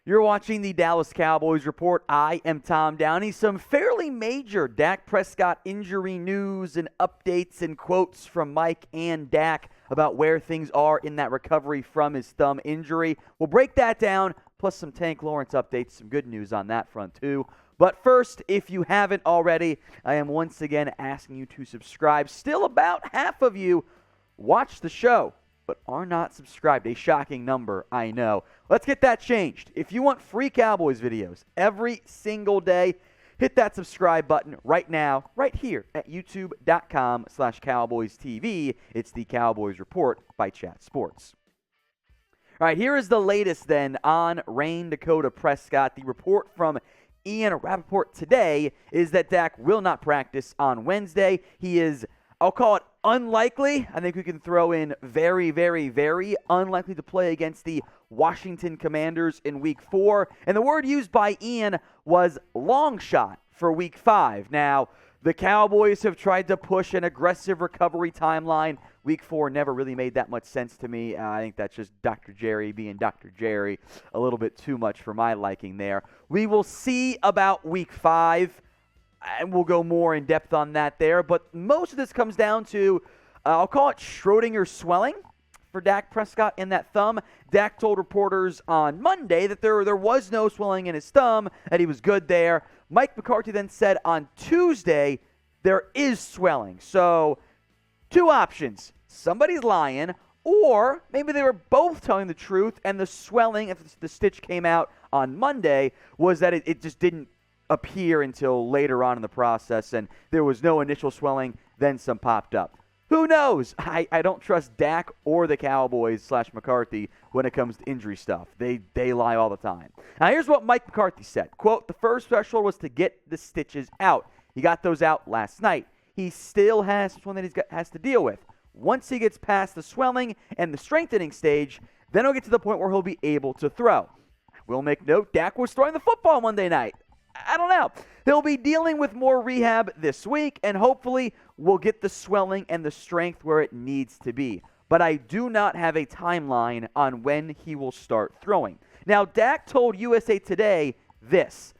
You're watching the Dallas Cowboys Report. I am Tom Downey. Some fairly major Dak Prescott injury news and updates and quotes from Mike and Dak about where things are in that recovery from his thumb injury. We'll break that down, plus some Tank Lawrence updates, some good news on that front too. But first, if you haven't already, I am once again asking you to subscribe. Still about half of you watch the show, but are not subscribed. A shocking number, I know. Let's get that changed. If you want free Cowboys videos every single day, hit that subscribe button right now, right here at youtube.com/CowboysTV. It's the Cowboys Report by Chat Sports. All right, here is the latest then on Rain Dakota Prescott. The report from Ian Rappaport today is that Dak will not practice on Wednesday. He is, I'll call it unlikely. I think we can throw in very, very, very unlikely to play against the Washington Commanders in Week 4. And the word used by Ian was long shot for Week 5. Now, the Cowboys have tried to push an aggressive recovery timeline. Week 4 never really made that much sense to me. I think that's just Dr. Jerry being Dr. Jerry. A little bit too much for my liking there. We will see about Week 5. And we'll go more in depth on that there. But most of this comes down to, I'll call it Schrodinger swelling for Dak Prescott in that thumb. Dak told reporters on Monday that there was no swelling in his thumb, that he was good there. Mike McCarthy then said on Tuesday there is swelling. So two options. Somebody's lying, or maybe they were both telling the truth, and the swelling, if the stitch came out on Monday, was that it just didn't appear until later on in the process, and there was no initial swelling, then some popped up. Who knows? I don't trust Dak or the Cowboys / McCarthy when it comes to injury stuff. They lie all the time. Now, here's what Mike McCarthy said. Quote, "The first threshold was to get the stitches out. He got those out last night. He still has one that has to deal with. Once he gets past the swelling and the strengthening stage, then he'll get to the point where he'll be able to throw." We'll make note, Dak was throwing the football Monday night. I don't know. He'll be dealing with more rehab this week, and hopefully we'll get the swelling and the strength where it needs to be. But I do not have a timeline on when he will start throwing. Now, Dak told USA Today this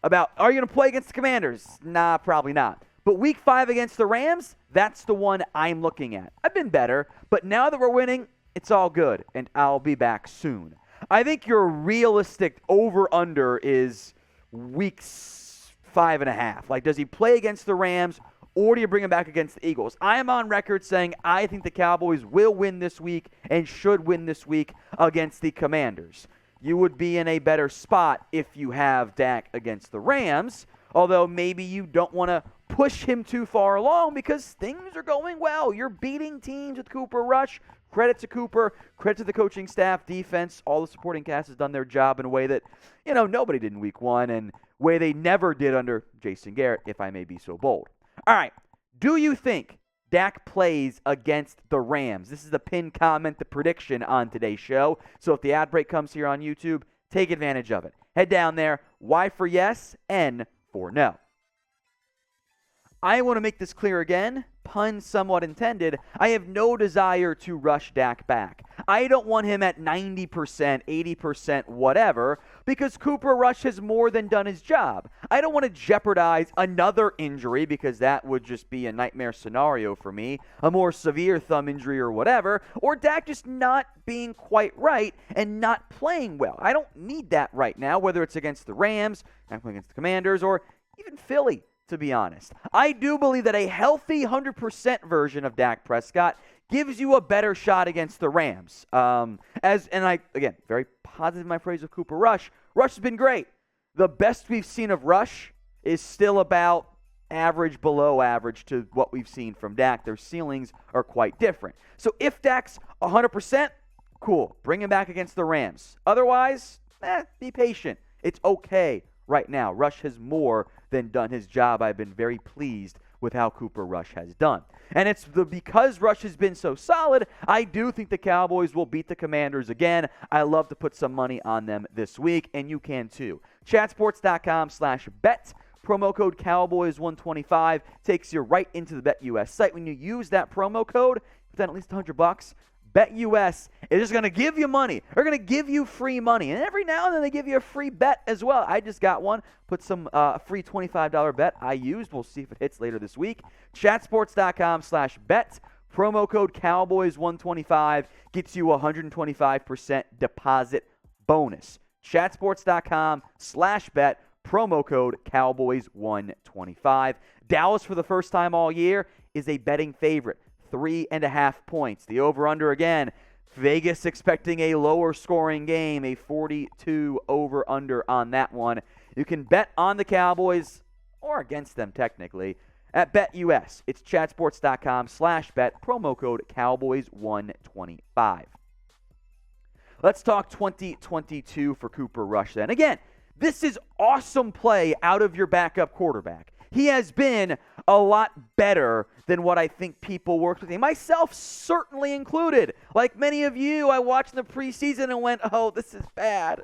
about, are you going to play against the Commanders? Nah, probably not. But Week 5 against the Rams, that's the one I'm looking at. I've been better, but now that we're winning, it's all good, and I'll be back soon. I think your realistic over-under is Weeks 5.5. Like, does he play against the Rams, or do you bring him back against the Eagles? I am on record saying I think the Cowboys will win this week and should win this week against the Commanders. You would be in a better spot if you have Dak against the Rams, although maybe you don't want to push him too far along because things are going well. You're beating teams with Cooper Rush. Credit to Cooper, credit to the coaching staff, defense, all the supporting cast has done their job in a way that, nobody did in Week 1 and way they never did under Jason Garrett, if I may be so bold. All right, do you think Dak plays against the Rams? This is the pinned comment, the prediction on today's show. So if the ad break comes here on YouTube, take advantage of it. Head down there, Y for yes, N for no. I want to make this clear again, pun somewhat intended. I have no desire to rush Dak back. I don't want him at 90%, 80%, whatever, because Cooper Rush has more than done his job. I don't want to jeopardize another injury because that would just be a nightmare scenario for me, a more severe thumb injury or whatever, or Dak just not being quite right and not playing well. I don't need that right now, whether it's against the Rams, against the Commanders, or even Philly. To be honest, I do believe that a healthy 100% version of Dak Prescott gives you a better shot against the Rams. Again, very positive in my praise of Cooper Rush. Rush has been great. The best we've seen of Rush is still about average, below average to what we've seen from Dak. Their ceilings are quite different. So if Dak's 100%, cool. Bring him back against the Rams. Otherwise, be patient. It's okay right now. Rush has more than done his job. I've been very pleased with how Cooper Rush has done. And it's because Rush has been so solid, I do think the Cowboys will beat the Commanders again. I love to put some money on them this week, and you can too. Chatsports.com/bet. Promo code Cowboys125 takes you right into the BetUS site. When you use that promo code, put down at least $100, BetUS is just going to give you money. They're going to give you free money. And every now and then they give you a free bet as well. I just got one. Put some free $25 bet I used. We'll see if it hits later this week. Chatsports.com/bet. Promo code Cowboys125 gets you a 125% deposit bonus. Chatsports.com/bet. Promo code Cowboys125. Dallas, for the first time all year, is a betting favorite. 3.5 points. The over-under again. Vegas expecting a lower scoring game, a 42 over-under on that one. You can bet on the Cowboys, or against them technically, at BetUS. It's chatsports.com/bet. Promo code Cowboys125. Let's talk 2022 for Cooper Rush then. Again, this is awesome play out of your backup quarterback. He has been a lot better than what I think people worked with him, myself certainly included. Like many of you, I watched the preseason and went, oh, this is bad.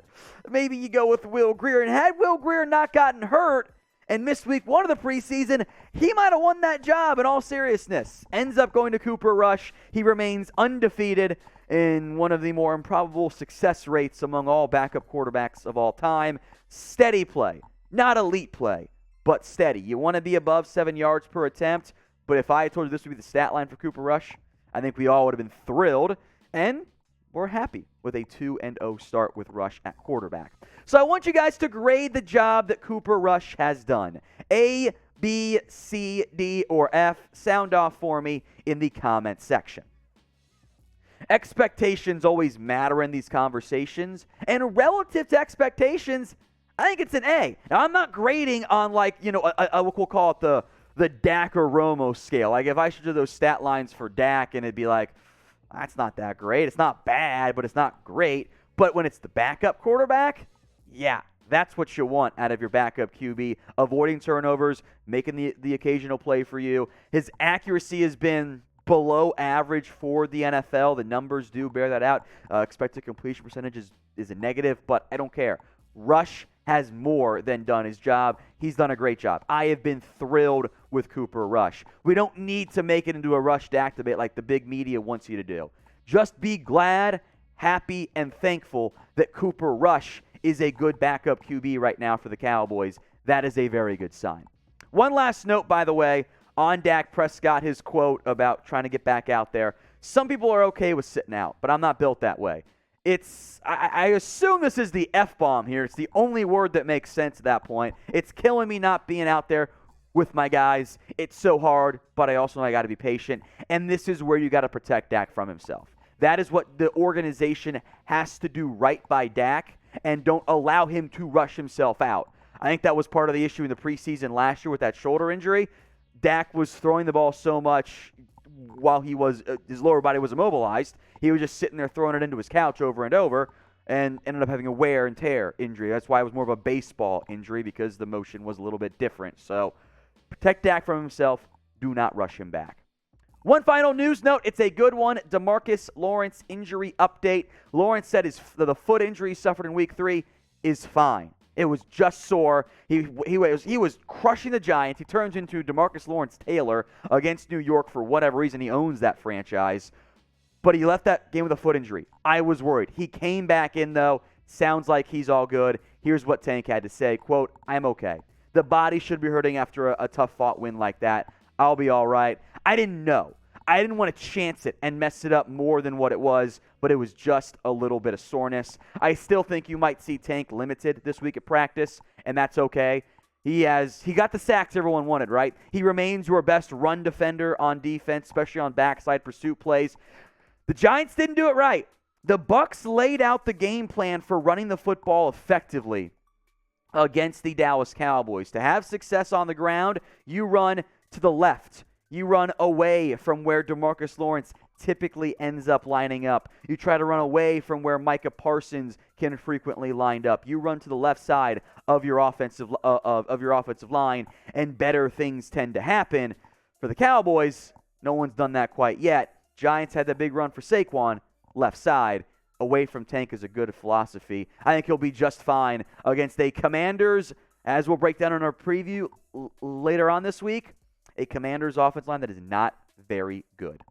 Maybe you go with Will Grier. And had Will Grier not gotten hurt and missed week 1 of the preseason, he might have won that job in all seriousness. Ends up going to Cooper Rush. He remains undefeated in one of the more improbable success rates among all backup quarterbacks of all time. Steady play, not elite play, but steady. You want to be above 7 yards per attempt, but if I had told you this would be the stat line for Cooper Rush, I think we all would have been thrilled, and we're happy with a 2-0 start with Rush at quarterback. So I want you guys to grade the job that Cooper Rush has done. A, B, C, D, or F. Sound off for me in the comment section. Expectations always matter in these conversations, and relative to expectations, I think it's an A. Now, I'm not grading on we'll call it the Dak or Romo scale. Like if I should do those stat lines for Dak and it'd be like, that's not that great. It's not bad, but it's not great. But when it's the backup quarterback, yeah, that's what you want out of your backup QB. Avoiding turnovers, making the occasional play for you. His accuracy has been below average for the NFL. The numbers do bear that out. Expected completion percentage is a negative, but I don't care. Rush has more than done his job. He's done a great job. I have been thrilled with Cooper Rush. We don't need to make it into a Rush Dak debate like the big media wants you to do. Just be glad, happy, and thankful that Cooper Rush is a good backup QB right now for the Cowboys. That is a very good sign. One last note, by the way, on Dak Prescott, his quote about trying to get back out there. Some people are okay with sitting out, but I'm not built that way. I assume this is the F-bomb here. It's the only word that makes sense at that point. It's killing me not being out there with my guys. It's so hard, but I also know I got to be patient. And this is where you got to protect Dak from himself. That is what the organization has to do right by Dak, and don't allow him to rush himself out. I think that was part of the issue in the preseason last year with that shoulder injury. Dak was throwing the ball so much while his lower body was immobilized. He was just sitting there throwing it into his couch over and over and ended up having a wear and tear injury. That's why it was more of a baseball injury, because the motion was a little bit different. So protect Dak from himself. Do not rush him back. One final news note. It's a good one. Demarcus Lawrence injury update. Lawrence said the foot injury he suffered in week 3 is fine. It was just sore. He was crushing the Giants. He turns into Demarcus Lawrence Taylor against New York for whatever reason. He owns that franchise. But he left that game with a foot injury. I was worried. He came back in, though. Sounds like he's all good. Here's what Tank had to say. Quote, I'm okay. The body should be hurting after a tough-fought win like that. I'll be all right. I didn't know. I didn't want to chance it and mess it up more than what it was, but it was just a little bit of soreness. I still think you might see Tank limited this week at practice, and that's okay. He got the sacks everyone wanted, right? He remains your best run defender on defense, especially on backside pursuit plays. The Giants didn't do it right. The Bucs laid out the game plan for running the football effectively against the Dallas Cowboys. To have success on the ground, you run to the left. You run away from where Demarcus Lawrence typically ends up lining up. You try to run away from where Micah Parsons can frequently line up. You run to the left side of your offensive line, and better things tend to happen. For the Cowboys, no one's done that quite yet. Giants had that big run for Saquon, left side. Away from Tank is a good philosophy. I think he'll be just fine against a Commanders, as we'll break down in our preview later on this week, a Commanders offense line that is not very good.